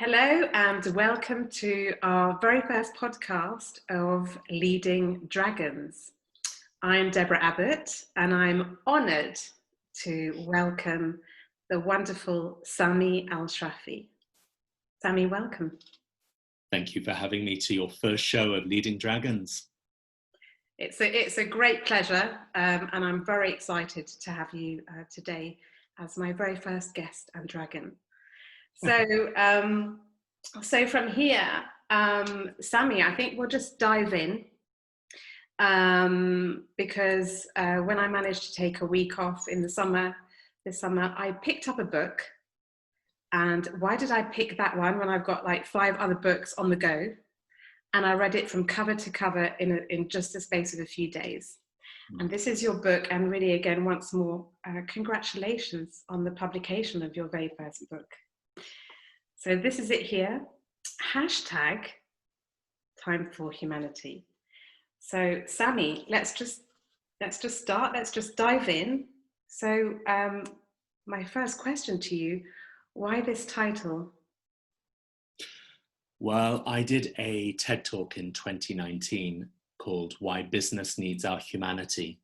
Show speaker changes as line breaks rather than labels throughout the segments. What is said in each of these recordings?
Hello and welcome to our very first podcast of Leading Dragons. I'm Deborah Abbott and I'm honoured to welcome the wonderful Samie Al-Achrafi. Samie, welcome.
Thank you for having me to your first show of Leading Dragons.
It's a great pleasure and I'm very excited to have you today as my very first guest and dragon. So from here, Samie, I think we'll just dive in because when I managed to take a week off in this summer, I picked up a book. And why did I pick that one when I've got like 5 other books on the go? And I read it from cover to cover in just the space of a few days. And this is your book. And really, again, once more, congratulations on the publication of your very first book. So this is it here, hashtag time for humanity. So Samie, let's just start, let's just dive in. So my first question to you, why this title?
Well, I did a TED Talk in 2019 called Why Business Needs Our Humanity.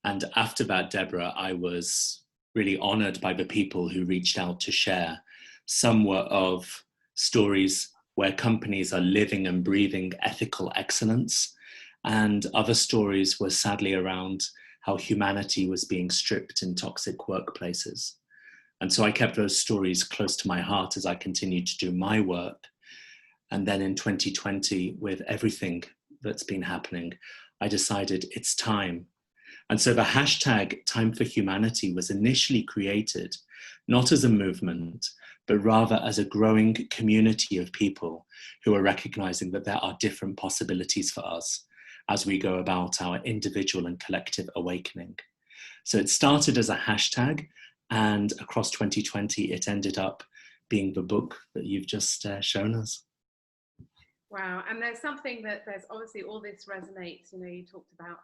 And after that, Deborah, I was really honored by the people who reached out to share. Some were of stories where companies are living and breathing ethical excellence, and other stories were sadly around how humanity was being stripped in toxic workplaces. And so I kept those stories close to my heart as I continued to do my work. And then in 2020, with everything that's been happening, I decided it's time. And so the hashtag Time for Humanity was initially created not as a movement, but rather as a growing community of people who are recognizing that there are different possibilities for us as we go about our individual and collective awakening. So it started as a hashtag, and across 2020, it ended up being the book that you've just shown us.
Wow, and there's obviously all this resonates. You talked about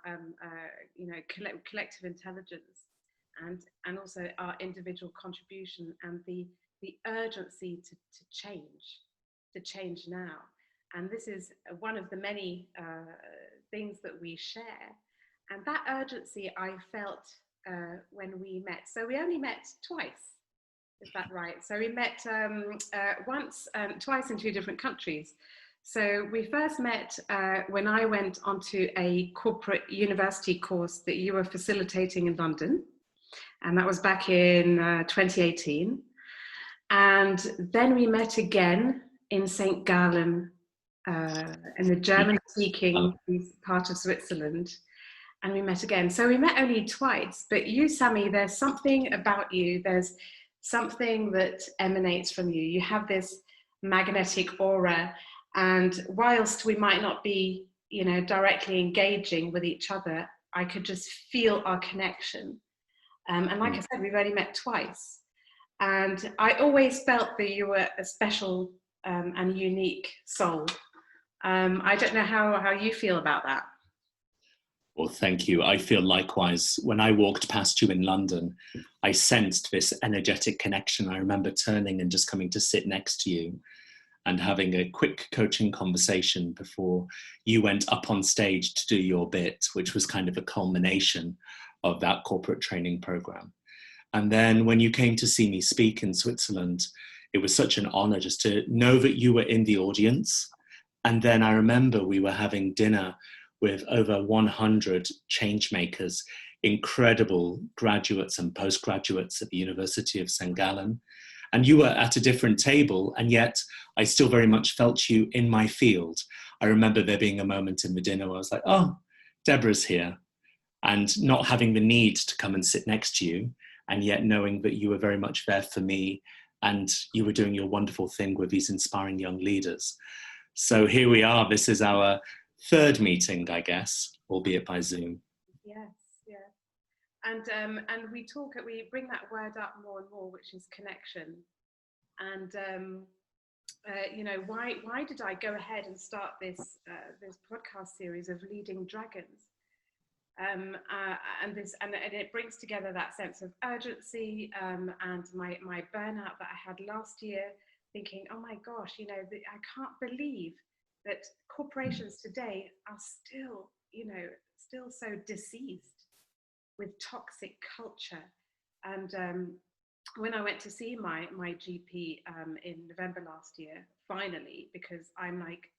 collective intelligence and also our individual contribution and the urgency to change now. And this is one of the many things that we share. And that urgency I felt when we met. So we only met twice, is that right? So we met once, twice in 2 different countries. So we first met when I went onto a corporate university course that you were facilitating in London. And that was back in 2018. And then we met again in St. Gallen, in the German-speaking part of Switzerland. And we met again. So we met only twice. But you, Samie, there's something about you. There's something that emanates from you. You have this magnetic aura. And whilst we might not be, directly engaging with each other, I could just feel our connection. And like I said, we've only met twice. And I always felt that you were a special and unique soul. I don't know how you feel about that.
Well, thank you. I feel likewise. When I walked past you in London, I sensed this energetic connection. I remember turning and just coming to sit next to you and having a quick coaching conversation before you went up on stage to do your bit, which was kind of a culmination of that corporate training program. And then when you came to see me speak in Switzerland, it was such an honor just to know that you were in the audience. And then I remember we were having dinner with over 100 change makers, incredible graduates and postgraduates at the University of St. Gallen. And you were at a different table, and yet I still very much felt you in my field. I remember there being a moment in the dinner where I was like, oh, Deborah's here. And not having the need to come and sit next to you, and yet knowing that you were very much there for me, and you were doing your wonderful thing with these inspiring young leaders. So here we are. This is our 3rd meeting, I guess, albeit by Zoom.
Yes. And we bring that word up more and more, which is connection. And why did I go ahead and start this podcast series of Leading Dragons? And it brings together that sense of urgency and my burnout that I had last year, thinking, oh my gosh, I can't believe that corporations today are still, still so diseased with toxic culture. And when I went to see my GP in November last year, finally, because I'm like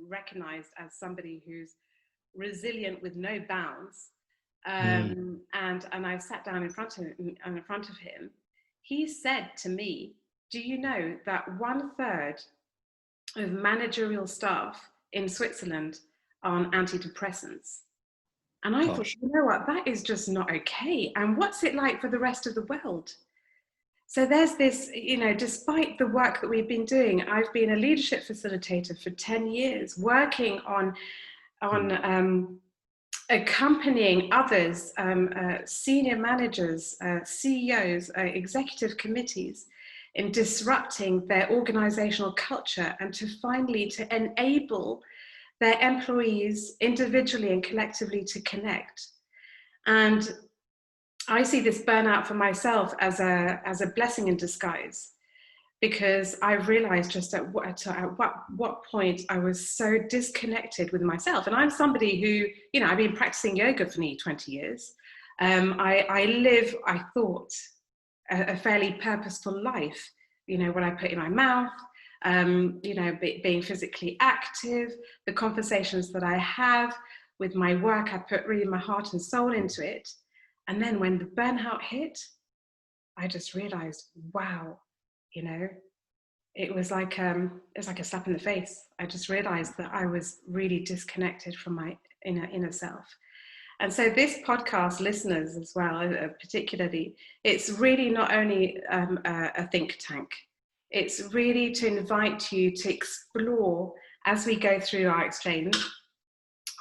recognized as somebody who's resilient with no bounds, and I sat down in front of him. He said to me, "Do you know that 1/3 of managerial staff in Switzerland are on antidepressants?" And I thought,
Gosh.
you know what, that is just not okay. And what's it like for the rest of the world? So there's this, despite the work that we've been doing, I've been a leadership facilitator for 10 years, working on accompanying others, senior managers, CEOs, executive committees, in disrupting their organizational culture, and to enable their employees individually and collectively to connect. And I see this burnout for myself as a blessing in disguise, because I've realized just at what point I was so disconnected with myself. And I'm somebody who, I've been practicing yoga for nearly 20 years. I live, I thought, a fairly purposeful life, what I put in my mouth, being physically active, the conversations that I have with my work, I put really my heart and soul into it. And then when the burnout hit, I just realized, wow, it was like a slap in the face. I just realized that I was really disconnected from my inner self. And so this podcast, listeners as well, particularly, it's really not only a think tank. It's really to invite you to explore, as we go through our exchange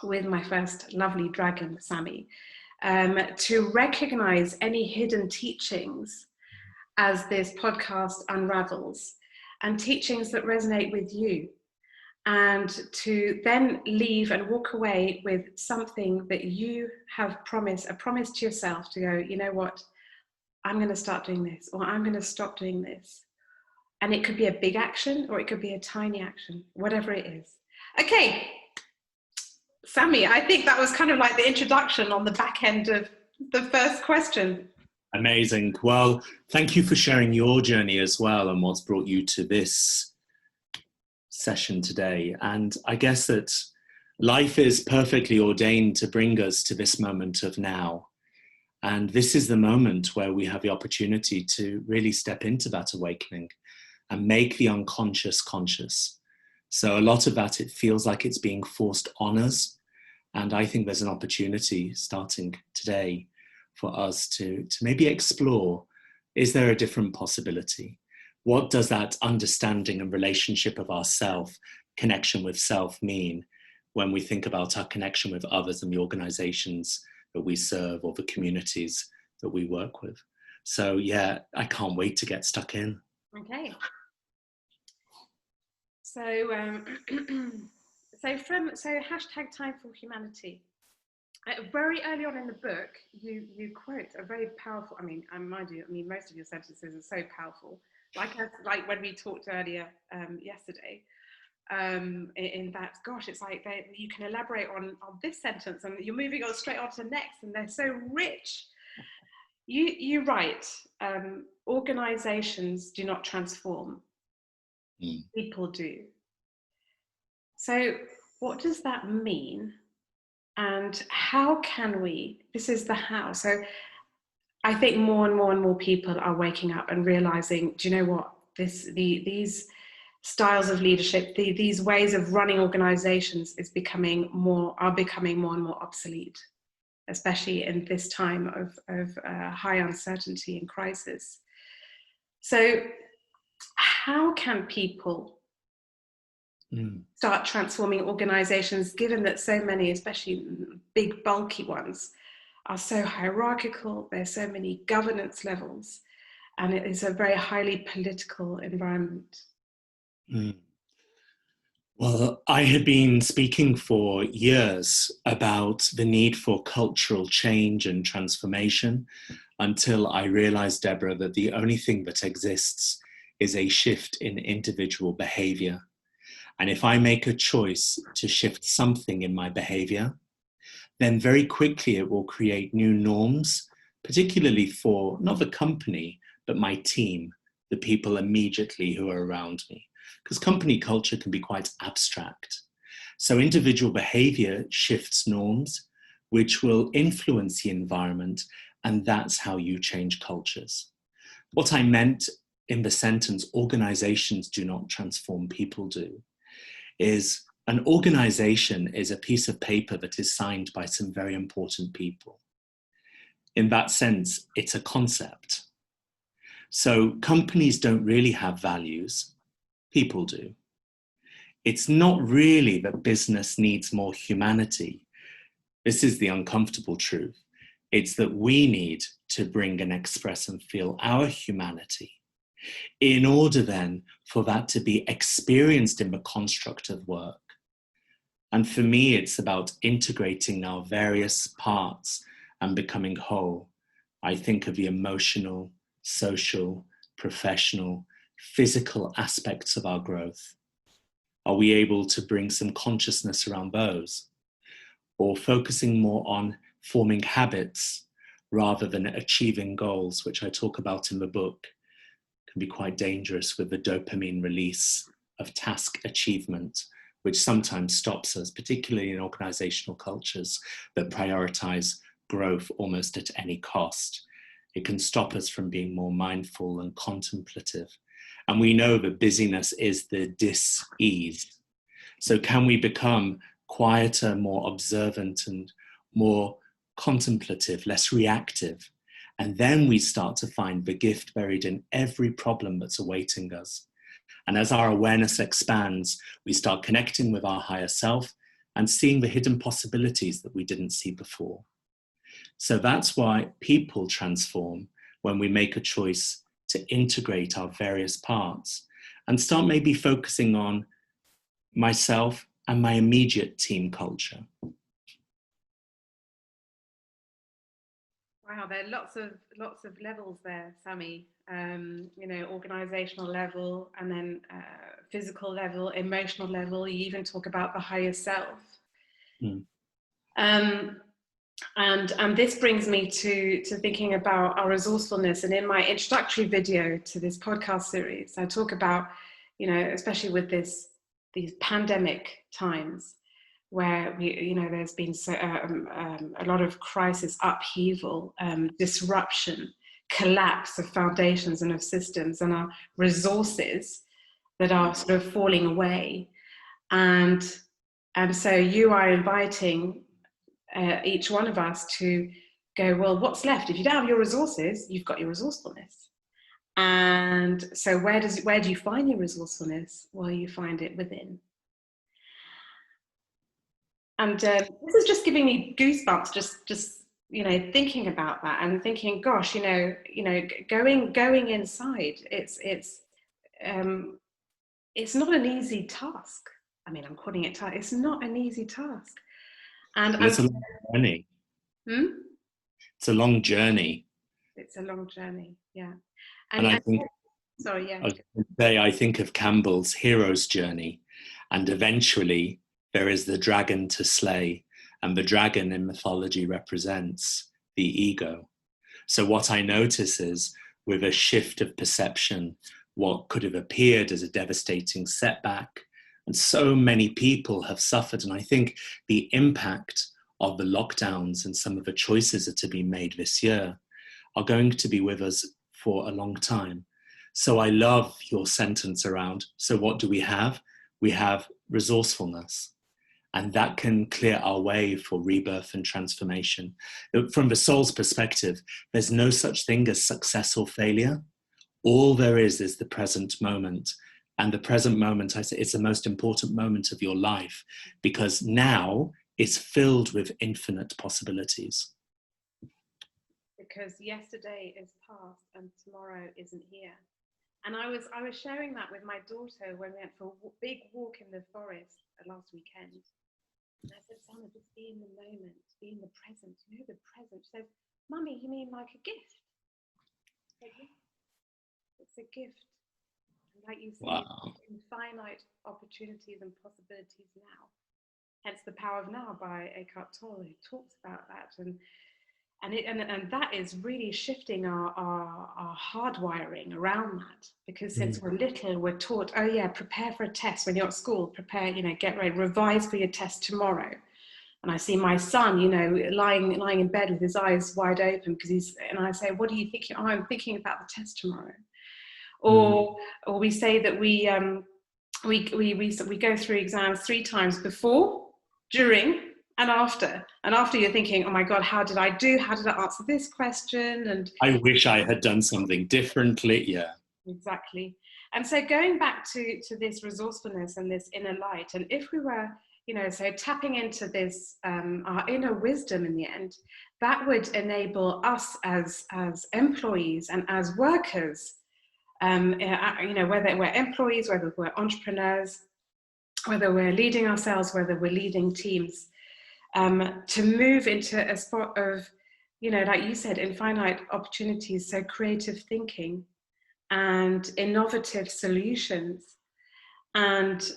with my first lovely dragon, Samie, to recognize any hidden teachings as this podcast unravels, and teachings that resonate with you, and to then leave and walk away with something that you have a promise to yourself to go, you know what, I'm going to start doing this, or I'm going to stop doing this. And it could be a big action, or it could be a tiny action, whatever it is. Okay, Samie, I think that was kind of like the introduction on the back end of the first question.
Amazing. Well, thank you for sharing your journey as well, and what's brought you to this session today. And I guess that life is perfectly ordained to bring us to this moment of now. And this is the moment where we have the opportunity to really step into that awakening and make the unconscious conscious. So a lot of that, it feels like it's being forced on us. And I think there's an opportunity starting today for us to maybe explore, is there a different possibility? What does that understanding and relationship of ourself, connection with self, mean when we think about our connection with others and the organizations that we serve, or the communities that we work with? So yeah, I can't wait to get stuck in.
Okay. So, so hashtag Time for Humanity. Very early on in the book, you quote a very powerful. Mind you, most of your sentences are so powerful. Like when we talked earlier yesterday. In that, gosh, it's like you can elaborate on this sentence, and you're moving on straight on to the next, and they're so rich. You write, organizations do not transform. People do. So what does that mean? And how can we, this is the how. So I think more and more people are waking up and realizing, do you know what, these styles of leadership, these ways of running organizations are becoming more and more obsolete, especially in this time of high uncertainty and crisis. So how can people start transforming organizations, given that so many, especially big bulky ones, are so hierarchical, there's so many governance levels, and it is a very highly political environment?
Well, I had been speaking for years about the need for cultural change and transformation, until I realized, Deborah, that the only thing that exists is a shift in individual behavior. And if I make a choice to shift something in my behavior, then very quickly it will create new norms, particularly for not the company, but my team, the people immediately who are around me. Because company culture can be quite abstract. So individual behavior shifts norms, which will influence the environment, and that's how you change cultures. What I meant in the sentence, organizations do not transform, people do, is an organization is a piece of paper that is signed by some very important people. In that sense, it's a concept. So companies don't really have values, people do. It's not really that business needs more humanity. This is the uncomfortable truth. It's that we need to bring and express and feel our humanity in order then for that to be experienced in the construct of work. And for me, it's about integrating our various parts and becoming whole. I think of the emotional, social, professional, physical aspects of our growth. Are we able to bring some consciousness around those? Or focusing more on forming habits rather than achieving goals, which I talk about in the book, can be quite dangerous with the dopamine release of task achievement, which sometimes stops us, particularly in organizational cultures that prioritize growth almost at any cost. It can stop us from being more mindful and contemplative. And we know that busyness is the dis-ease. So can we become quieter, more observant, and more contemplative, less reactive? And then we start to find the gift buried in every problem that's awaiting us. And as our awareness expands, we start connecting with our higher self and seeing the hidden possibilities that we didn't see before. So that's why people transform when we make a choice to integrate our various parts and start maybe focusing on myself and my immediate team culture.
Wow, there are lots of levels there, Samie. You know, organizational level, and then physical level, emotional level. You even talk about the higher self.
Mm.
And this brings me to thinking about our resourcefulness. And in my introductory video to this podcast series, I talk about, you know, especially with these pandemic times, where there's been a lot of crisis, upheaval, disruption, collapse of foundations and of systems, and our resources that are sort of falling away. And so you are inviting each one of us to go, well, what's left? If you don't have your resources, you've got your resourcefulness. And so where do you find your resourcefulness? Well, you find it within. And this is just giving me goosebumps, just thinking about that and thinking, gosh, going inside. It's not an easy task. I mean, I'm calling it task. It's not an easy task. And
it's a long journey. It's a long journey.
It's a long journey, yeah.
And I think,
sorry, yeah.
I think of Campbell's hero's journey, and eventually there is the dragon to slay, and the dragon in mythology represents the ego. So what I notice is, with a shift of perception, what could have appeared as a devastating setback, and so many people have suffered, and I think the impact of the lockdowns and some of the choices that are to be made this year are going to be with us for a long time. So I love your sentence around, so what do we have? We have resourcefulness. And that can clear our way for rebirth and transformation. From the soul's perspective, there's no such thing as success or failure. All there is the present moment. And the present moment, I say, it's the most important moment of your life, because now it's filled with infinite possibilities.
Because yesterday is past and tomorrow isn't here. And I was sharing that with my daughter when we went for a big walk in the forest last weekend. And I said, Sana, just be in the moment, be in the present. You know, the present. She says, Mummy, you mean like a gift? I said, yeah, it's a gift. like you say,
Wow.
infinite opportunities and possibilities now. Hence the power of now by Eckhart Tolle, who talks about that. And that is really shifting our hardwiring around that, because since we're little, we're taught, oh yeah, prepare for a test when you're at school, prepare, get ready, revise for your test tomorrow. And I see my son, lying in bed with his eyes wide open because and I say, what are you thinking? Oh, I'm thinking about the test tomorrow. Or we say that we go through exams 3 times: before, during, and after. And after, you're thinking, oh my God, how did I answer this question? And
I wish I had done something differently. Yeah.
exactly. And so going back to this resourcefulness and this inner light, and if we were, so tapping into this, our inner wisdom in the end, that would enable us as employees and as workers, whether we're employees, whether we're entrepreneurs, whether we're leading ourselves, whether we're leading teams, to move into a spot of, like you said, infinite opportunities, so creative thinking and innovative solutions, and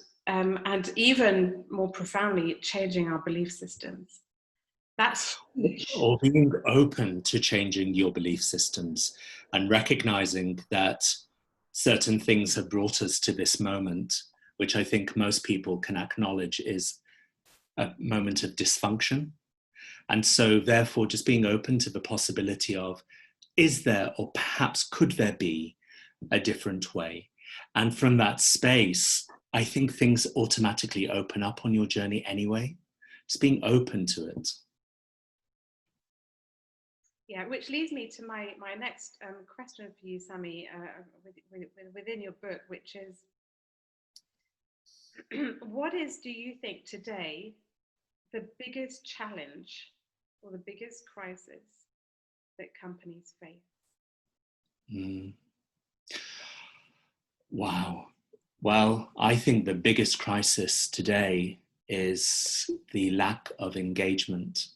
even more profoundly, changing our belief systems. That's
Or being open to changing your belief systems and recognizing that certain things have brought us to this moment, which I think most people can acknowledge is a moment of dysfunction. And so therefore just being open to the possibility of, is there, or perhaps could there be, a different way? And from that space, I think things automatically open up on your journey anyway. Just being open to it.
Yeah, which leads me to my next question for you, Samie, within your book, which is, what is, do you think today, the biggest challenge or the biggest crisis that companies face?
Wow. Well, I think the biggest crisis today is the lack of engagement.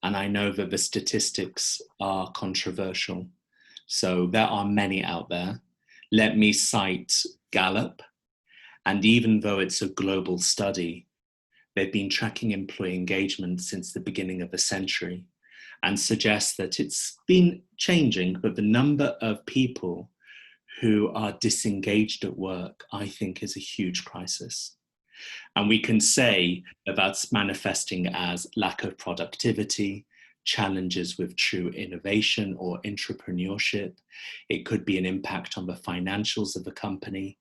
And I know that the statistics are controversial. So there are many out there. Let me cite Gallup. And even though it's a global study, they've been tracking employee engagement since the beginning of the century and suggest that it's been changing, but the number of people who are disengaged at work, I think, is a huge crisis. And we can say that that's manifesting as lack of productivity, challenges with true innovation or entrepreneurship. It could be an impact on the financials of the company.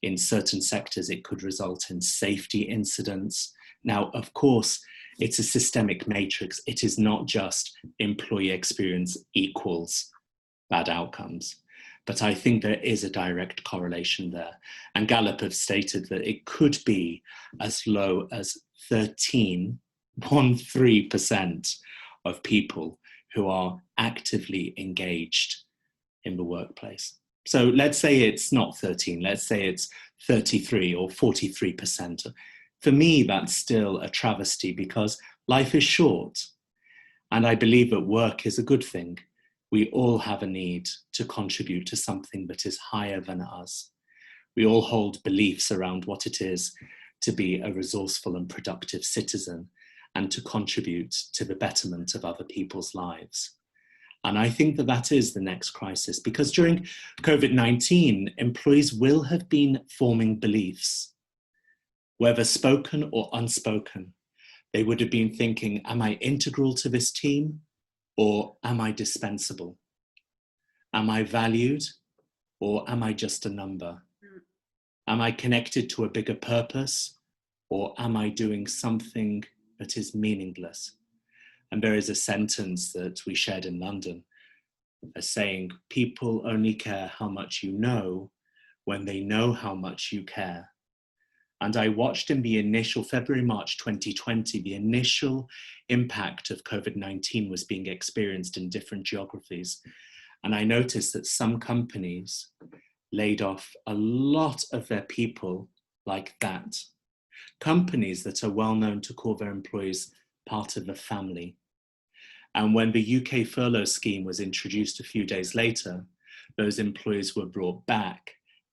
In certain sectors, it could result in safety incidents. Now, of course, it's a systemic matrix. It is not just employee experience equals bad outcomes. But I think there is a direct correlation there. And Gallup have stated that it could be as low as 13% of people who are actively engaged in the workplace. So let's say it's not 13, let's say it's 33 or 43%. For me, that's still a travesty because life is short. And I believe that work is a good thing. We all have a need to contribute to something that is higher than us. We all hold beliefs around what it is to be a resourceful and productive citizen and to contribute to the betterment of other people's lives. And I think that that is the next crisis, because during COVID-19, employees will have been forming beliefs, whether spoken or unspoken. They would have been thinking, am I integral to this team? Or am I dispensable? Am I valued or am I just a number? Am I connected to a bigger purpose or am I doing something that is meaningless? And there is a sentence that we shared in London as saying, people only care how much you know when they know how much you care. And I watched in the initial February, March 2020, the initial impact of COVID-19 was being experienced in different geographies. And I noticed that some companies laid off a lot of their people like that. Companies that are well known to call their employees part of the family. And when the UK furlough scheme was introduced a few days later, those employees were brought back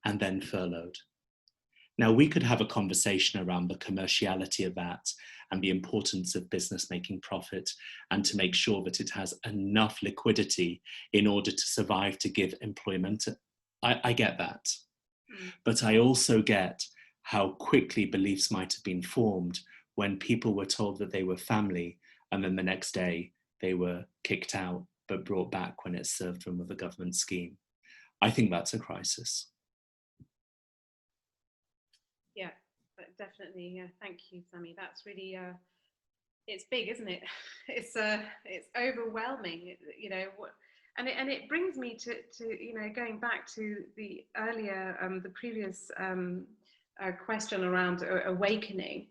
and then furloughed. Now, we could have a conversation around the commerciality of that and the importance of business making profit and to make sure that it has enough liquidity in order to survive, to give employment. I get that. But I also get how quickly beliefs might have been formed when people were told that they were family and then the next day they were kicked out but brought back when it served them with a government scheme. I think that's a crisis.
Yeah, definitely. Yeah, thank you, Samie. That's really it's big, isn't it? It's overwhelming, you know. And it brings me to you know, going back to the earlier the previous question around awakening,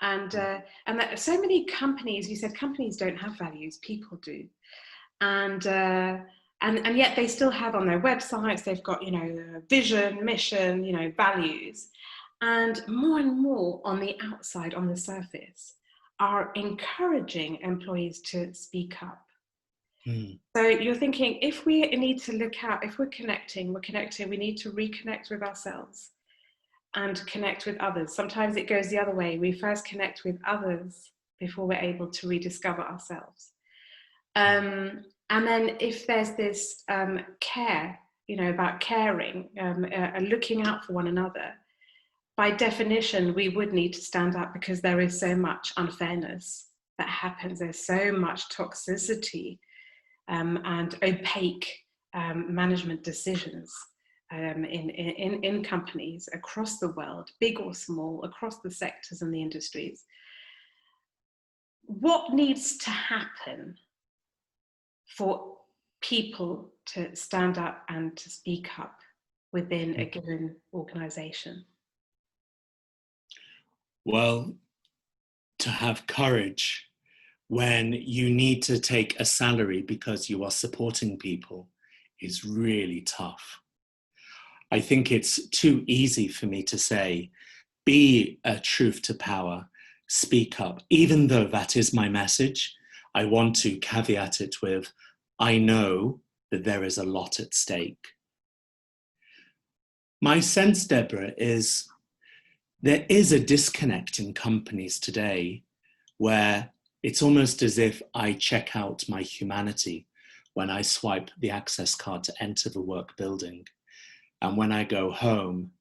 and that so many companies, you said companies don't have values, people do, and yet they still have on their websites, they've got, you know, vision, mission, you know, values, and more on the outside, on the surface, are encouraging employees to speak up. So you're thinking, if we need to look out, if we're connecting, we need to reconnect with ourselves and connect with others. Sometimes it goes the other way. We first connect with others before we're able to rediscover ourselves. And then if there's this care, you know, about caring, looking out for one another, by definition, we would need to stand up because there is so much unfairness that happens. There's so much toxicity and opaque management decisions in companies across the world, big or small, across the sectors and the industries. What needs to happen for people to stand up and to speak up within a given organization?
Well, to have courage when you need to take a salary because you are supporting people is really tough. I think it's too easy for me to say, be a truth to power, speak up. Even though that is my message, I want to caveat it with, I know that there is a lot at stake. My sense, Deborah, is there is a disconnect in companies today where it's almost as if I check out my humanity when I swipe the access card to enter the work building. And when I go home,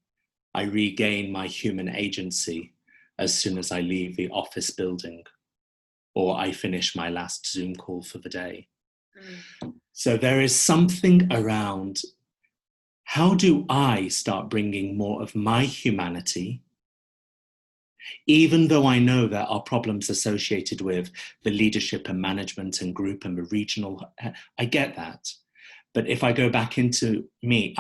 I regain my human agency as soon as I leave the office building or I finish my last Zoom call for the day. So there is something around, how do I start bringing more of my humanity, even though I know there are problems associated with the leadership and management and group and the regional, I get that. But if I go back into me,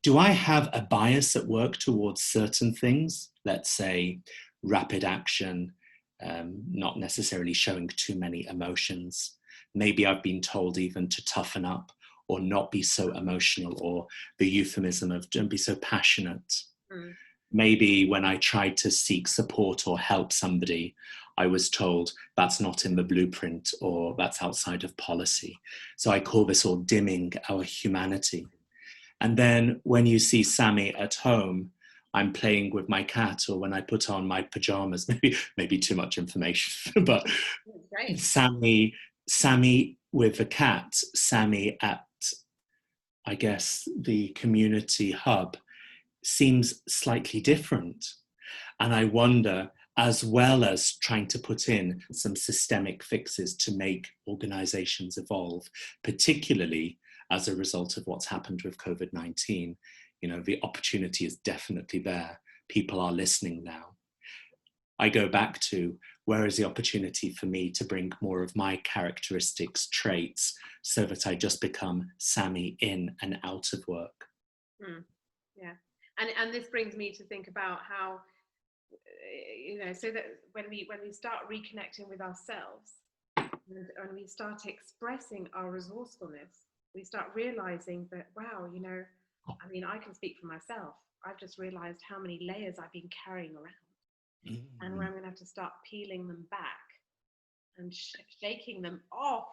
do I have a bias at work towards certain things? Let's say rapid action, not necessarily showing too many emotions. Maybe I've been told even to toughen up or not be so emotional, or the euphemism of don't be so passionate. Maybe when I tried to seek support or help somebody, I was told that's not in the blueprint or that's outside of policy. So I call this all dimming our humanity. And then when you see Samie at home, I'm playing with my cat, or when I put on my pajamas, maybe too much information, but Samie with the cat, Samie at, I guess, the community hub seems slightly different. And I wonder, as well as trying to put in some systemic fixes to make organizations evolve, particularly as a result of what's happened with COVID-19, you know, the opportunity is definitely there. People are listening now. I go back to, where is the opportunity for me to bring more of my characteristics, traits, so that I just become Samie in and out of work?
Yeah, and this brings me to think about how, you know, so that when we start reconnecting with ourselves, and when we start expressing our resourcefulness, we start realizing that, wow, you know, I mean, I can speak for myself. I've just realized how many layers I've been carrying around, and where I'm going to have to start peeling them back and shaking them off,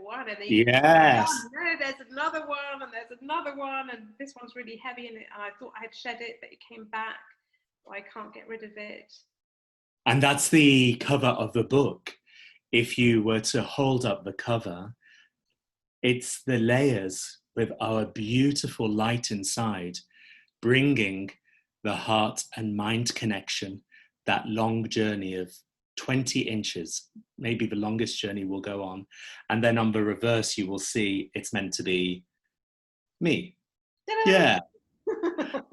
one, and then you go,
Yes.
oh no, there's another one, and there's another one, and this one's really heavy, and I thought I had shed it, but it came back, so I can't get rid of it.
And that's the cover of the book. If you were to hold up the cover, it's the layers with our beautiful light inside, bringing the heart and mind connection, that long journey of 20 inches, maybe the longest journey we'll go on. And then on the reverse, you will see it's meant to be me.
Ta-da!
Yeah.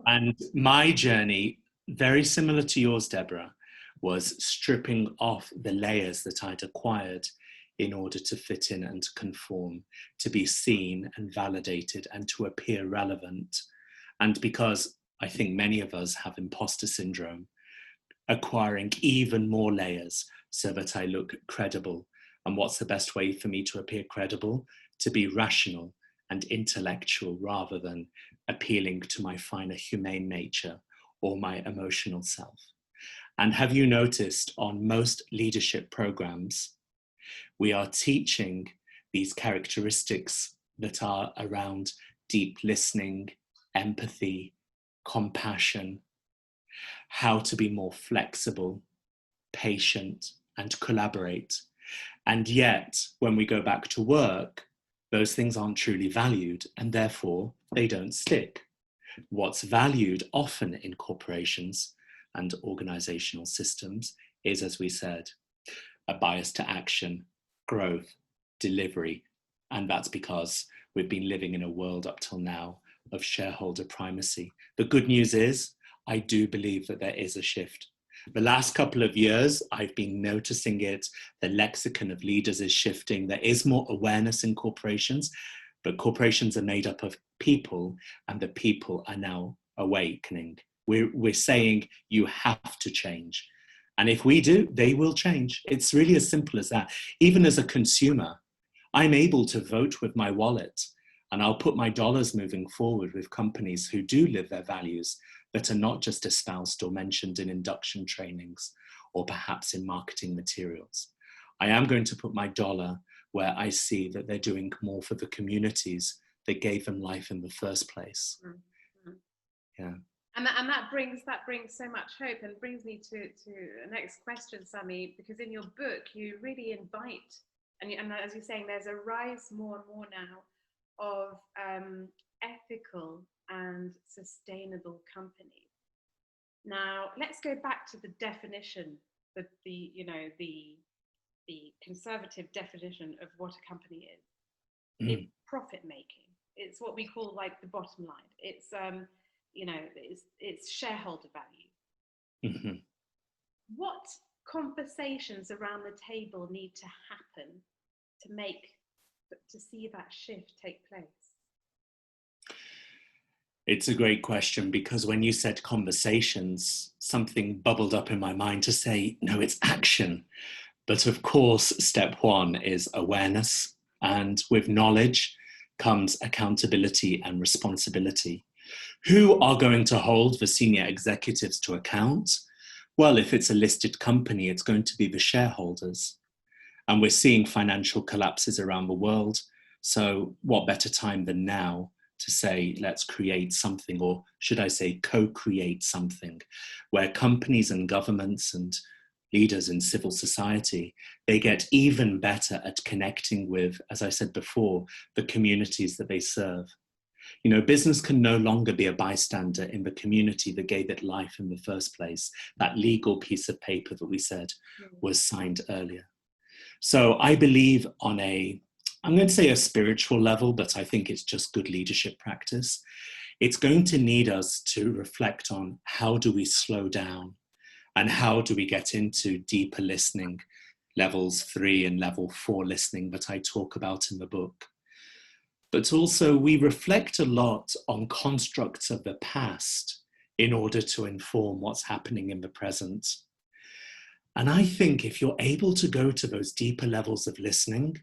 And my journey, very similar to yours, Deborah, was stripping off the layers that I'd acquired in order to fit in and to conform, to be seen and validated and to appear relevant. And because I think many of us have imposter syndrome, acquiring even more layers so that I look credible. And what's the best way for me to appear credible? To be rational and intellectual rather than appealing to my finer humane nature or my emotional self. And have you noticed on most leadership programs, we are teaching these characteristics that are around deep listening, empathy, compassion, how to be more flexible, patient, and collaborate. And yet, when we go back to work, those things aren't truly valued, and therefore they don't stick. What's valued often in corporations and organizational systems is, as we said, a bias to action, growth, delivery. And that's because we've been living in a world up till now of shareholder primacy. The good news is, I do believe that there is a shift. The last couple of years, I've been noticing it. The lexicon of leaders is shifting. There is more awareness in corporations, but corporations are made up of people, and the people are now awakening. We're saying you have to change. And if we do, they will change. It's really as simple as that. Even as a consumer, I'm able to vote with my wallet, and I'll put my dollars moving forward with companies who do live their values, that are not just espoused or mentioned in induction trainings or perhaps in marketing materials. I am going to put my dollar where I see that they're doing more for the communities that gave them life in the first place.
Mm-hmm.
Yeah.
And that brings so much hope, and brings me to the next question, Samie, because in your book you really invite, and as you're saying, there's a rise more and more now of ethical and sustainable companies. Now, let's go back to the definition, the conservative definition of what a company is. It's profit making. It's what we call like the bottom line. It's it's shareholder value.
Mm-hmm.
What conversations around the table need to happen to see that shift take place?
It's a great question, because when you said conversations, something bubbled up in my mind to say, no, it's action. But of course, step one is awareness. And with knowledge comes accountability and responsibility. Who are going to hold the senior executives to account? Well, if it's a listed company, it's going to be the shareholders. And we're seeing financial collapses around the world. So what better time than now to say, let's create something, or should I say co-create something, where companies and governments and leaders in civil society, they get even better at connecting with, as I said before, the communities that they serve. You know, business can no longer be a bystander in the community that gave it life in the first place. That legal piece of paper that we said was signed earlier. So I believe on I'm going to say a spiritual level, but I think it's just good leadership practice. It's going to need us to reflect on how do we slow down, and how do we get into deeper listening, levels 3 and level 4 listening that I talk about in the book. But also we reflect a lot on constructs of the past in order to inform what's happening in the present. And I think if you're able to go to those deeper levels of listening,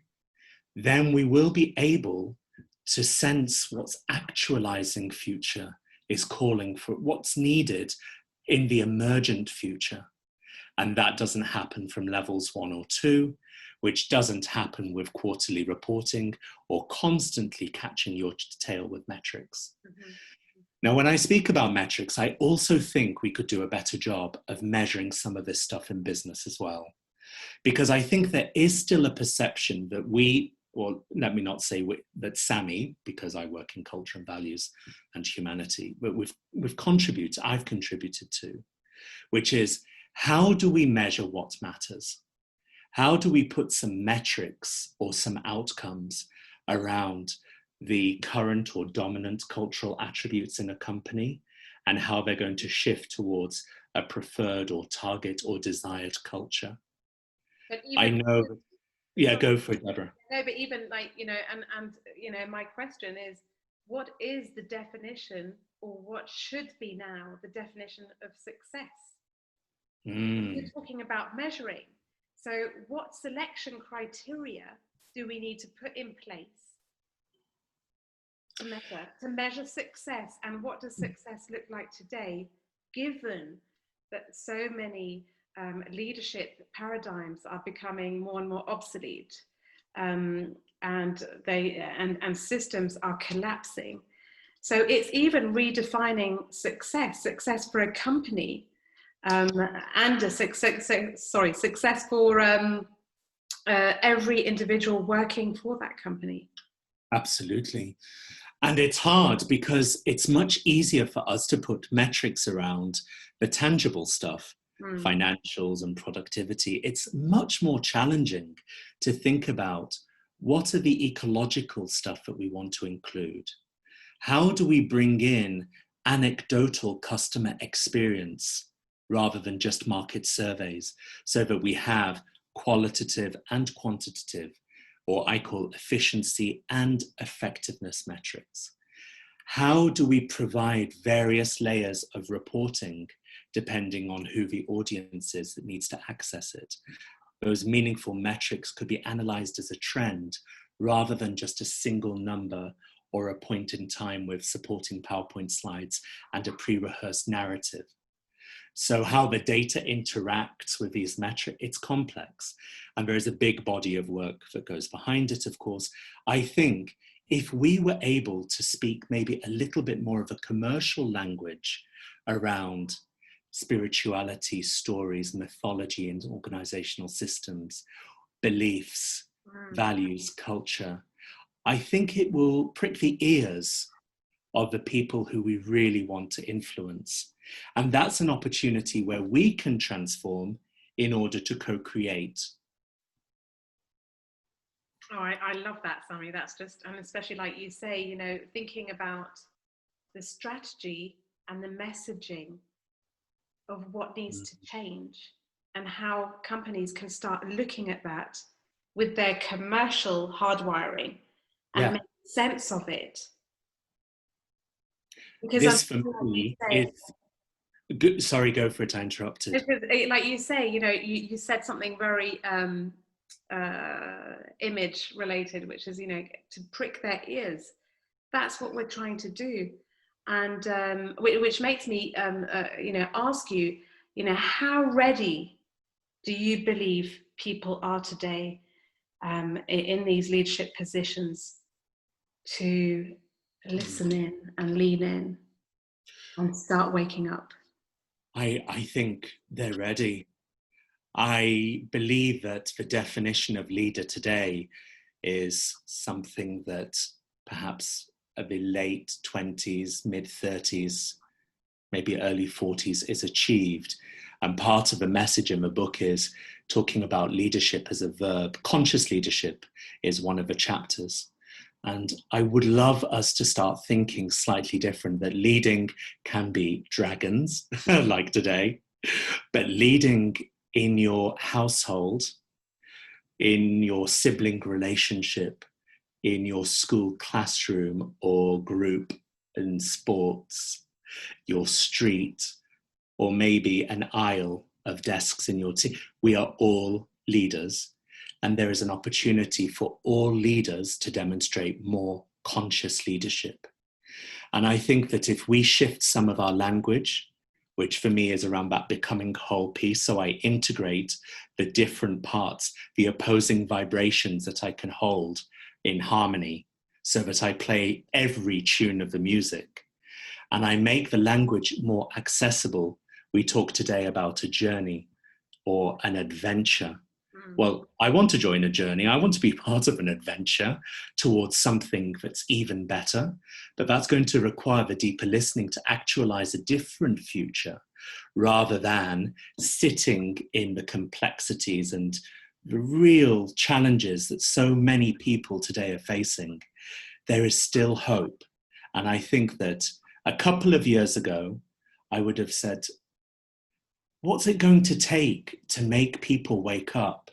then we will be able to sense what's actualizing future is calling for, what's needed in the emergent future. And that doesn't happen from levels 1 or 2. which doesn't happen with quarterly reporting or constantly catching your tail with metrics.
Mm-hmm.
Now, when I speak about metrics, I also think we could do a better job of measuring some of this stuff in business as well. Because I think there is still a perception that we, or let me not say that Samie, because I work in culture and values and humanity, but I've contributed to, which is, how do we measure what matters? How do we put some metrics or some outcomes around the current or dominant cultural attributes in a company and how they're going to shift towards a preferred or target or desired culture?
But even,
I know, yeah, go for it, Deborah.
No, but even like, and my question is, what is the definition, or what should be now the definition of success? We're talking about measuring. So what selection criteria do we need to put in place to measure success? And what does success look like today, given that so many leadership paradigms are becoming more and more obsolete, and systems are collapsing? So it's even redefining success for a company, and a success for every individual working for that company.
Absolutely. And it's hard because it's much easier for us to put metrics around the tangible stuff, financials and productivity. It's much more challenging to think about what are the ecological stuff that we want to include. How do we bring in anecdotal customer experience rather than just market surveys, so that we have qualitative and quantitative, or I call efficiency and effectiveness metrics? How do we provide various layers of reporting depending on who the audience is that needs to access it? Those meaningful metrics could be analyzed as a trend rather than just a single number or a point in time with supporting PowerPoint slides and a pre-rehearsed narrative. So how the data interacts with these metrics, it's complex. And there is a big body of work that goes behind it, of course. I think if we were able to speak maybe a little bit more of a commercial language around spirituality, stories, mythology, and organizational systems, beliefs, values, culture, I think it will prick the ears of the people who we really want to influence. And that's an opportunity where we can transform in order to co-create.
Oh, I love that, Samie. That's just, and especially like you say, thinking about the strategy and the messaging of what needs to change, and how companies can start looking at that with their commercial hardwiring and make sense of it. Because
this for me is good. Sorry, go for it. I interrupted.
Because, like you say, you said something very image related, which is, to prick their ears. That's what we're trying to do. And which makes me, ask you, how ready do you believe people are today in these leadership positions to listen in and lean in and start waking up?
I think they're ready. I believe that the definition of leader today is something that perhaps at the late 20s, mid 30s, maybe early 40s is achieved. And part of the message in the book is talking about leadership as a verb. Conscious leadership is one of the chapters. And I would love us to start thinking slightly different, that leading can be dragons, like today, but leading in your household, in your sibling relationship, in your school classroom or group in sports, your street, or maybe an aisle of desks in your team. We are all leaders. And there is an opportunity for all leaders to demonstrate more conscious leadership. And I think that if we shift some of our language, which for me is around that becoming whole piece. So I integrate the different parts, the opposing vibrations that I can hold in harmony, so that I play every tune of the music. And I make the language more accessible. We talk today about a journey or an adventure. Well, I want to join a journey. I want to be part of an adventure towards something that's even better. But that's going to require the deeper listening to actualize a different future, rather than sitting in the complexities and the real challenges that so many people today are facing. There is still hope. And I think that a couple of years ago, I would have said, what's it going to take to make people wake up?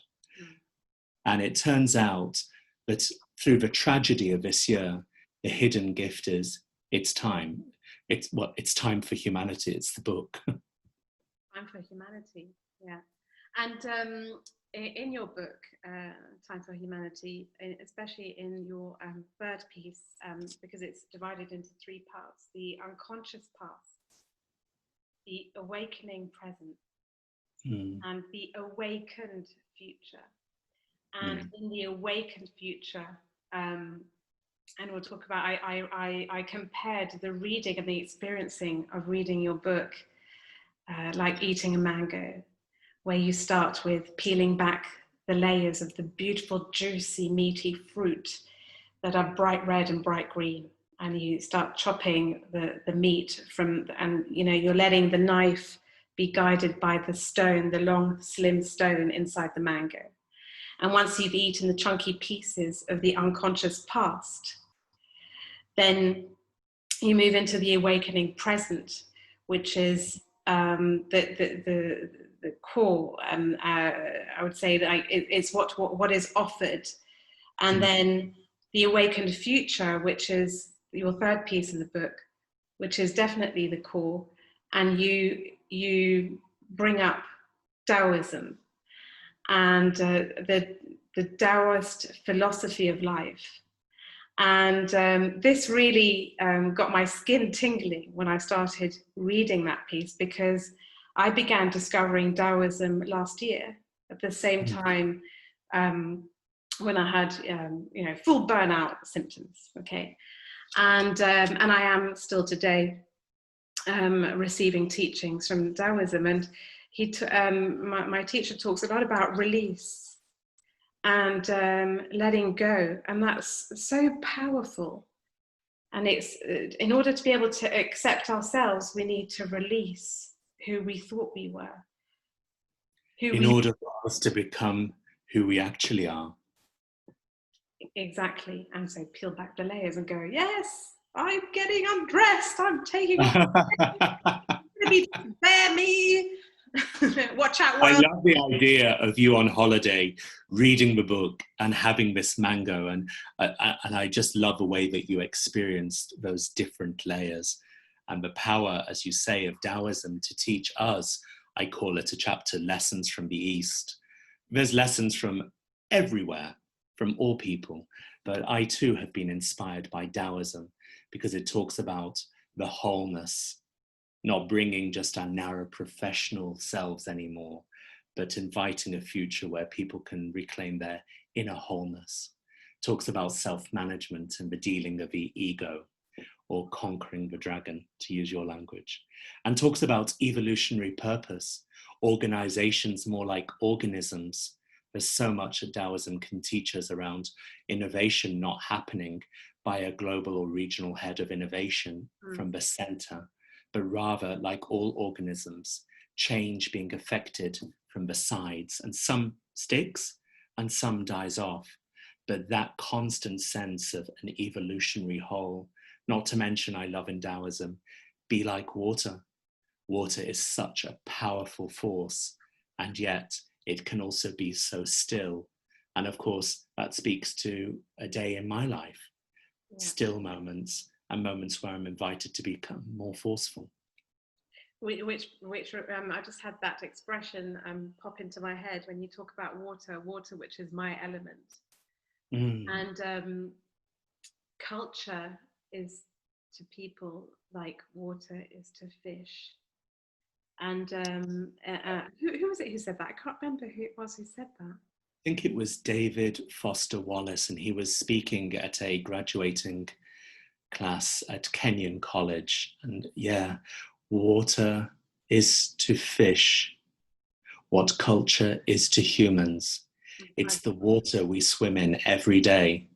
And it turns out that through the tragedy of this year, the hidden gift is it's time. It's time for humanity. It's the book.
Time for humanity, yeah. And in your book, Time for Humanity, especially in your third piece, because it's divided into three parts: the unconscious past, the awakening present, and the awakened future. And in the awakened future, and we'll talk about, I compared the reading and the experiencing of reading your book like eating a mango, where you start with peeling back the layers of the beautiful, juicy, meaty fruit that are bright red and bright green. And you start chopping the meat from, and you're letting the knife be guided by the stone, the long, slim stone inside the mango. And once you've eaten the chunky pieces of the unconscious past, then you move into the awakening present, which is the core. I would say that it's what is offered. And then the awakened future, which is your third piece of the book, which is definitely the core. And you bring up Taoism and the Taoist philosophy of life. And this really got my skin tingling when I started reading that piece, because I began discovering Taoism last year at the same time when I had full burnout symptoms. Okay, and I am still today receiving teachings from Taoism, and my teacher talks a lot about release and letting go, and that's so powerful. And it's in order to be able to accept ourselves, we need to release who we thought we were,
in order for us to become who we actually are.
Exactly. And so peel back the layers and go, yes, I'm getting undressed, I'm taking off bear me. Watch out, world.
I love the idea of you on holiday reading the book and having this mango, and I just love the way that you experienced those different layers and the power, as you say, of Taoism to teach us. I call it a chapter, Lessons from the East. There's lessons from everywhere, from all people, but I too have been inspired by Taoism because it talks about the wholeness, not bringing just our narrow professional selves anymore, but inviting a future where people can reclaim their inner wholeness. Talks about self-management and the dealing of the ego, or conquering the dragon, to use your language. And talks about evolutionary purpose, organizations more like organisms. There's so much that Taoism can teach us around innovation not happening by a global or regional head of innovation from the center, but rather, like all organisms, change being affected from the sides, and some sticks and some dies off. But that constant sense of an evolutionary whole, not to mention, I love in Taoism, be like water. Water is such a powerful force, and yet it can also be so still. And of course, that speaks to a day in my life, still moments, and moments where I'm invited to become more forceful.
Which I just had that expression pop into my head when you talk about water, which is my element. And culture is to people like water is to fish. And who was it who said that? I can't remember who it was who said that.
I think it was David Foster Wallace, and he was speaking at a graduating class at Kenyon College. And yeah, water is to fish what culture is to humans. It's the water we swim in every day.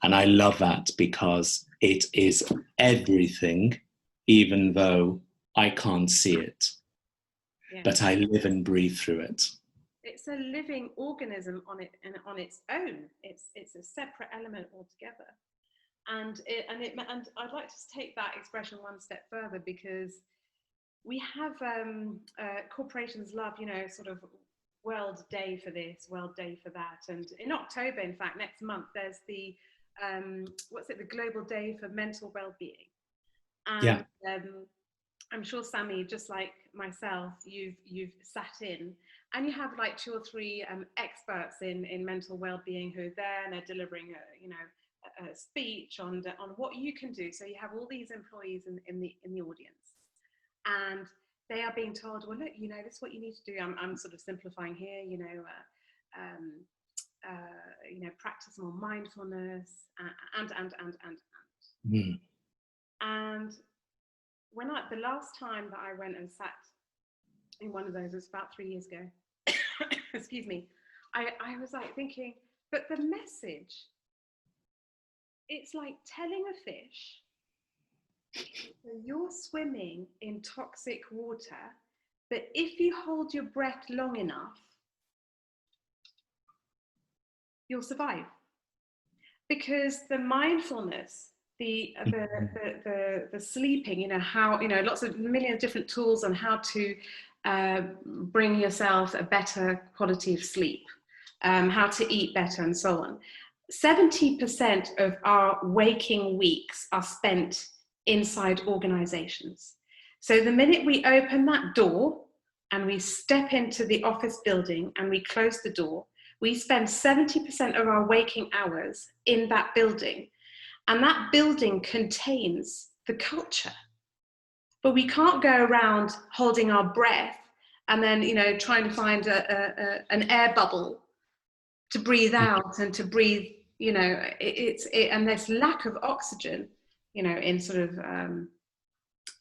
And I love that because it is everything, even though I can't see it. Yeah. But I live and breathe through it.
It's a living organism on its own. It's a separate element altogether. And I'd like to take that expression one step further, because we have corporations love, sort of World Day for this, World Day for that. And in October, in fact, next month, there's the the Global Day for Mental Wellbeing. And yeah. I'm sure, Samie, just like myself, you've sat in, and you have like 2 or 3 experts in mental well-being who are there, and they're delivering a speech on what you can do. So you have all these employees in the audience, and they are being told, well, look, this is what you need to do. I'm sort of simplifying here, practice more mindfulness, and.
Mm.
And when the last time that I went and sat in one of those was about 3 years ago. Excuse me. I was like thinking, but the message, it's like telling a fish, you're swimming in toxic water, but if you hold your breath long enough, you'll survive. Because the mindfulness, the sleeping, how, lots of millions of different tools on how to bring yourself a better quality of sleep, how to eat better, and so on. 70% of our waking weeks are spent inside organizations. So the minute we open that door and we step into the office building and we close the door, we spend 70% of our waking hours in that building. And that building contains the culture. But we can't go around holding our breath and then, trying to find an air bubble to breathe out and to breathe, and this lack of oxygen, in sort of,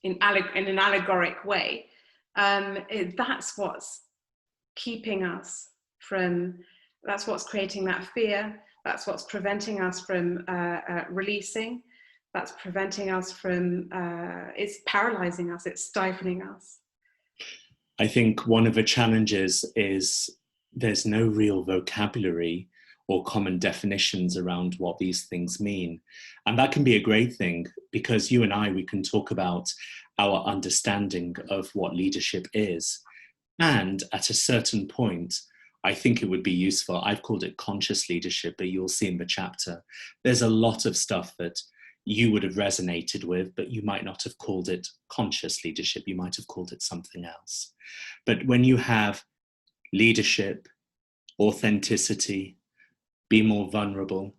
in an allegoric way, that's what's keeping us from, that's what's creating that fear, that's what's preventing us from releasing, that's preventing us from, it's paralyzing us, it's stifling us.
I think one of the challenges is there's no real vocabulary or common definitions around what these things mean. And that can be a great thing, because you and I, we can talk about our understanding of what leadership is. And at a certain point, I think it would be useful. I've called it conscious leadership, but you'll see in the chapter, there's a lot of stuff that you would have resonated with, but you might not have called it conscious leadership. You might have called it something else. But when you have leadership, authenticity, be more vulnerable,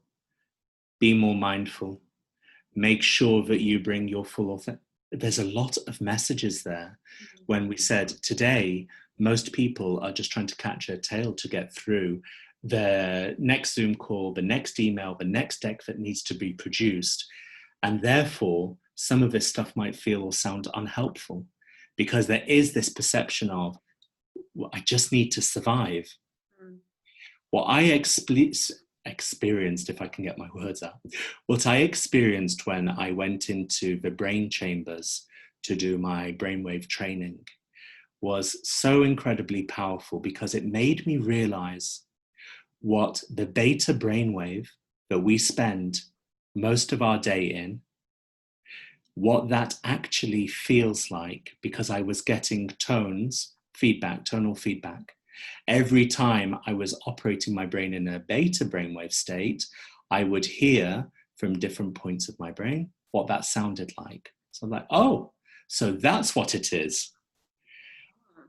be more mindful, make sure that you bring your full authenticity. There's a lot of messages there. When we said today, most people are just trying to catch a tail to get through the next Zoom call, the next email, the next deck that needs to be produced. And therefore, some of this stuff might feel or sound unhelpful, because there is this perception of, well, I just need to survive. What I experienced, if I can get my words out, what I experienced when I went into the brain chambers to do my brainwave training was so incredibly powerful, because it made me realize what the beta brainwave that we spend most of our day in, what that actually feels like, because I was getting tonal feedback. Every time I was operating my brain in a beta brainwave state, I would hear from different points of my brain what that sounded like. So I'm like, oh, so that's what it is.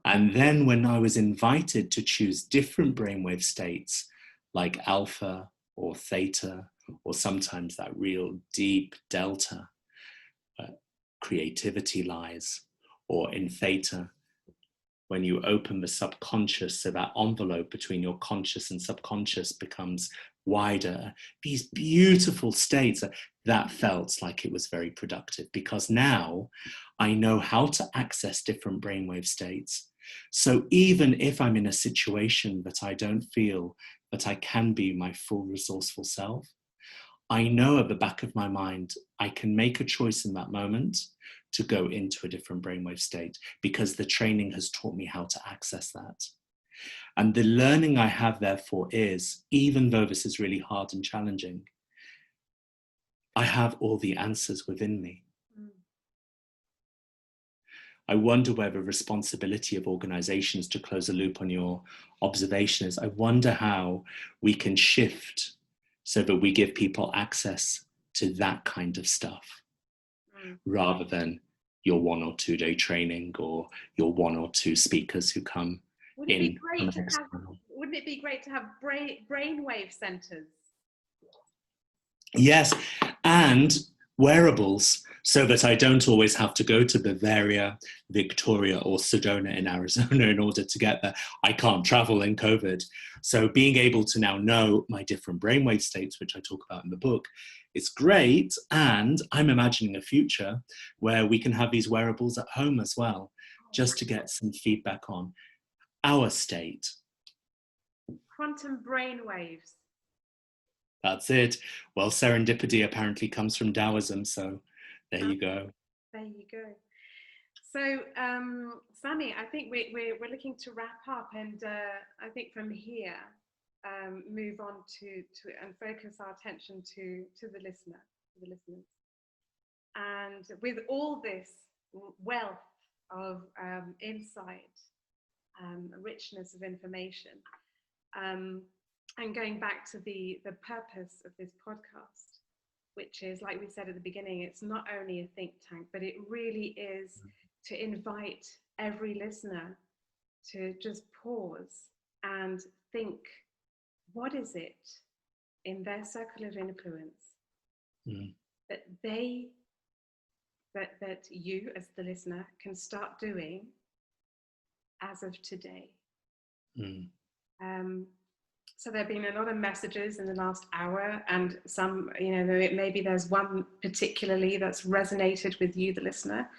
And then when I was invited to choose different brainwave states, like alpha or theta, or sometimes that real deep delta, creativity lies, or in theta, when you open the subconscious, so that envelope between your conscious and subconscious becomes wider, these beautiful states, that felt like it was very productive, because now I know how to access different brainwave states. So even if I'm in a situation that I don't feel that I can be my full resourceful self, I know at the back of my mind, I can make a choice in that moment to go into a different brainwave state, because the training has taught me how to access that. And the learning I have, therefore, is, even though this is really hard and challenging, I have all the answers within me. I wonder where the responsibility of organizations, to close a loop on your observation, is. I wonder how we can shift so that we give people access to that kind of stuff, rather than your 1 or 2 day training or your 1 or 2 speakers who come in.
Wouldn't it be great to have brainwave centers?
Yes, and wearables, so that I don't always have to go to Bavaria, Victoria, or Sedona in Arizona in order to get there. I can't travel in COVID. So being able to now know my different brainwave states, which I talk about in the book, it's great. And I'm imagining a future where we can have these wearables at home as well, just to get some feedback on our state.
Quantum brainwaves.
That's it. Well, serendipity apparently comes from Taoism, so there you go.
There you go. So, Samie, I think we're looking to wrap up, and I think from here, move on to and focus our attention to the listeners. And with all this wealth of insight, richness of information, and going back to the purpose of this podcast, which is, like we said at the beginning, it's not only a think tank, but it really is to invite every listener to just pause and think, what is it in their circle of influence that you as the listener can start doing as of today? So there have been a lot of messages in the last hour, and some, maybe there's one particularly that's resonated with you, the listener.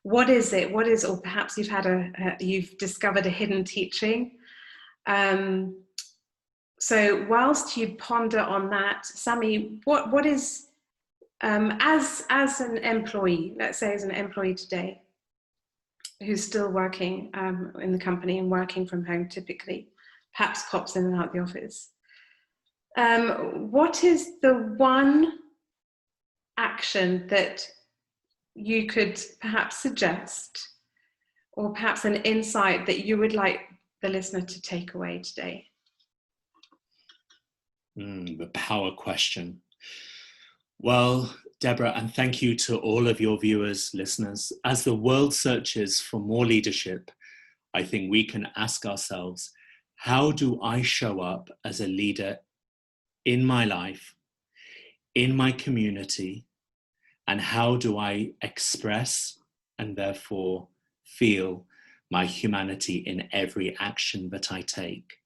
What is it? Or perhaps you've discovered a hidden teaching. So whilst you ponder on that, Samie, what is, as an employee, let's say as an employee today, who's still working in the company and working from home typically, perhaps pops in and out the office. What is the one action that you could perhaps suggest, or perhaps an insight that you would like the listener to take away today?
The power question. Well, Deborah, and thank you to all of your viewers, listeners. As the world searches for more leadership, I think we can ask ourselves, how do I show up as a leader in my life, in my community, and how do I express and therefore feel my humanity in every action that I take?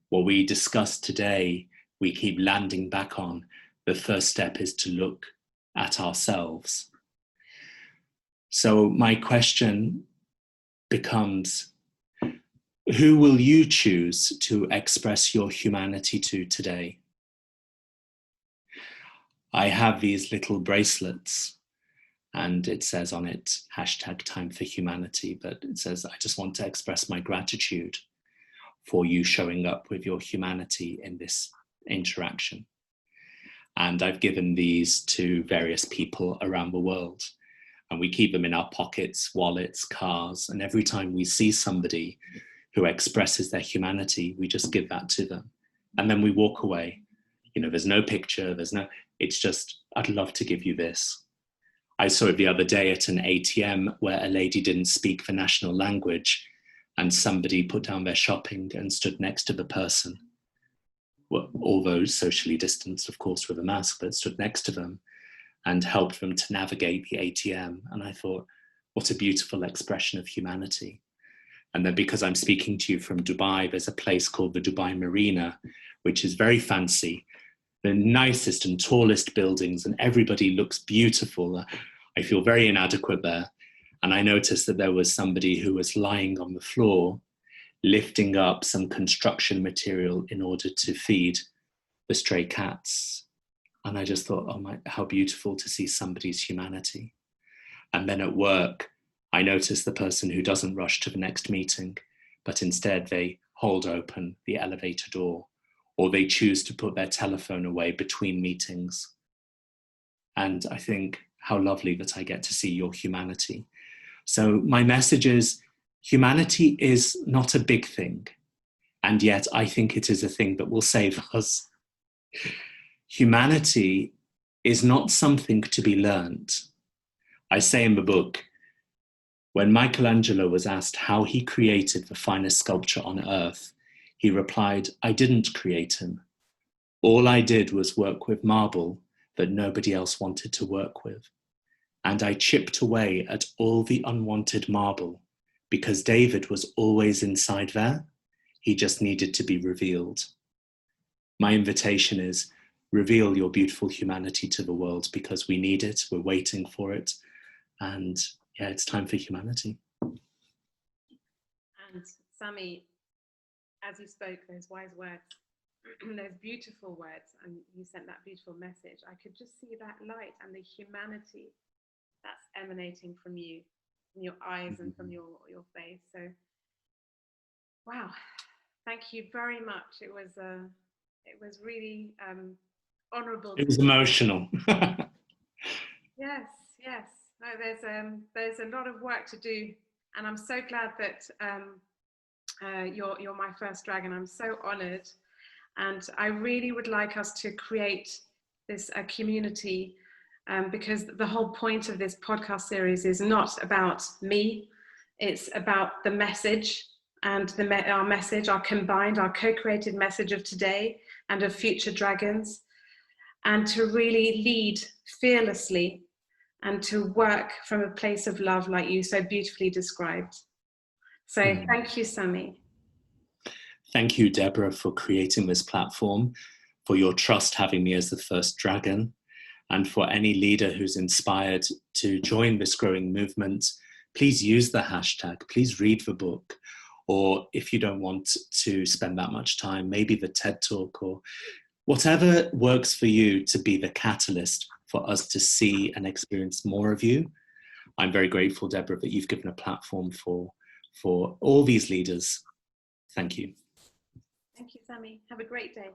What we discussed today, we keep landing back on. The first step is to look at ourselves. So my question becomes, who will you choose to express your humanity to today? I have these little bracelets, and it says on it, #Time for Humanity, but it says, I just want to express my gratitude for you showing up with your humanity in this interaction. And I've given these to various people around the world, and we keep them in our pockets, wallets, cars, and every time we see somebody who expresses their humanity, we just give that to them. And then we walk away. There's no picture, it's just, I'd love to give you this. I saw it the other day at an ATM where a lady didn't speak the national language, and somebody put down their shopping and stood next to the person. Well, although socially distanced, of course, with a mask, but stood next to them and helped them to navigate the ATM. And I thought, what a beautiful expression of humanity. And then because I'm speaking to you from Dubai, there's a place called the Dubai Marina, which is very fancy, the nicest and tallest buildings, and everybody looks beautiful. I feel very inadequate there. And I noticed that there was somebody who was lying on the floor, lifting up some construction material in order to feed the stray cats. And I just thought, oh my, how beautiful to see somebody's humanity. And then at work, I noticed the person who doesn't rush to the next meeting, but instead they hold open the elevator door, or they choose to put their telephone away between meetings. And I think how lovely that I get to see your humanity. So my message is, humanity is not a big thing, and yet I think it is a thing that will save us. Humanity is not something to be learnt. I say in the book, when Michelangelo was asked how he created the finest sculpture on earth, he replied, I didn't create him. All I did was work with marble that nobody else wanted to work with. And I chipped away at all the unwanted marble because David was always inside there. He just needed to be revealed. My invitation is, reveal your beautiful humanity to the world, because we need it, we're waiting for it. And yeah, it's time for humanity.
And Samie, as you spoke those wise words, those beautiful words, and you sent that beautiful message, I could just see that light and the humanity that's emanating from you, from your eyes and from your face. So, wow, thank you very much. It was really honourable.
It was emotional.
Yes, yes. No, there's a lot of work to do, and I'm so glad that you're my first dragon. I'm so honoured, and I really would like us to create this community, because the whole point of this podcast series is not about me. It's about the message, and our message, our combined, our co-created message of today and of future dragons, and to really lead fearlessly and to work from a place of love like you so beautifully described. So thank you, Samie.
Thank you, Deborah, for creating this platform, for your trust having me as the first dragon, and for any leader who's inspired to join this growing movement. Please use the hashtag, please read the book, or if you don't want to spend that much time, maybe the TED Talk or whatever works for you to be the catalyst for us to see and experience more of you. I'm very grateful, Deborah, that you've given a platform for all these leaders. Thank you.
Thank you, Samie. Have a great day.